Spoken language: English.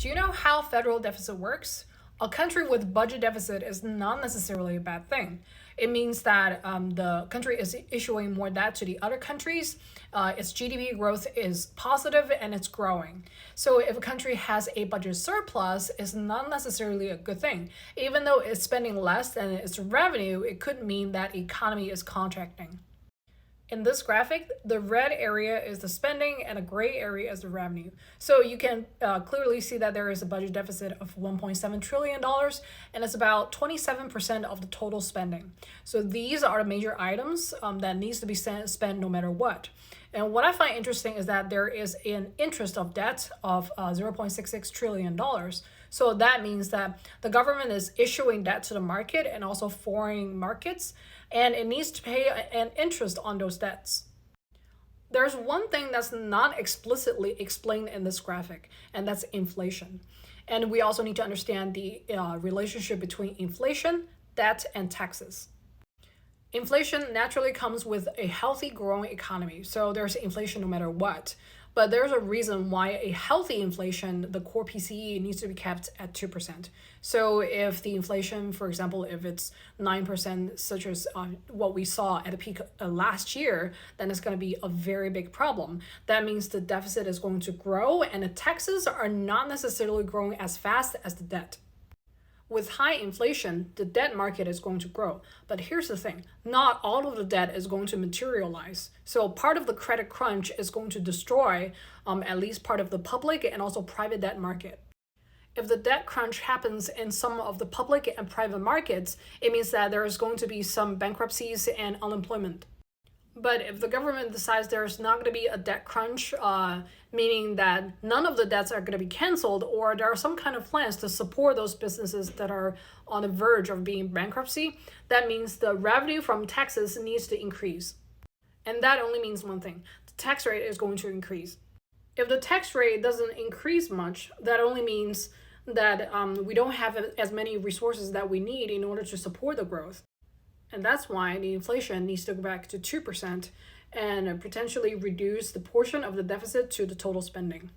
Do you know how federal deficit works? A country with budget deficit is not necessarily a bad thing. It means that the country is issuing more debt to the other countries. Its GDP growth is positive and it's growing. So if a country has a budget surplus, it's not necessarily a good thing. Even though it's spending less than its revenue, it could mean that economy is contracting. In this graphic, the red area is the spending and the gray area is the revenue. So you can clearly see that there is a budget deficit of $1.7 trillion and it's about 27% of the total spending. So these are the major items that needs to be spent no matter what. And what I find interesting is that there is an interest of debt of $0.66 trillion. So that means that the government is issuing debt to the market and also foreign markets, and it needs to pay an interest on those debts. There's one thing that's not explicitly explained in this graphic, and that's inflation. And we also need to understand the relationship between inflation, debt, and taxes. Inflation naturally comes with a healthy growing economy, so there's inflation no matter what. But there's a reason why a healthy inflation, the core PCE, needs to be kept at 2%. So if the inflation, for example, if it's 9%, such as what we saw at the peak last year, then it's going to be a very big problem. That means the deficit is going to grow and the taxes are not necessarily growing as fast as the debt. With high inflation, the debt market is going to grow. But here's the thing, not all of the debt is going to materialize. So part of the credit crunch is going to destroy at least part of the public and also private debt market. If the debt crunch happens in some of the public and private markets, it means that there is going to be some bankruptcies and unemployment. But if the government decides there's not going to be a debt crunch, meaning that none of the debts are going to be canceled, or there are some kind of plans to support those businesses that are on the verge of being bankruptcy, that means the revenue from taxes needs to increase. And that only means one thing, the tax rate is going to increase. If the tax rate doesn't increase much, that only means that we don't have as many resources that we need in order to support the growth. And that's why the inflation needs to go back to 2% and potentially reduce the portion of the deficit to the total spending.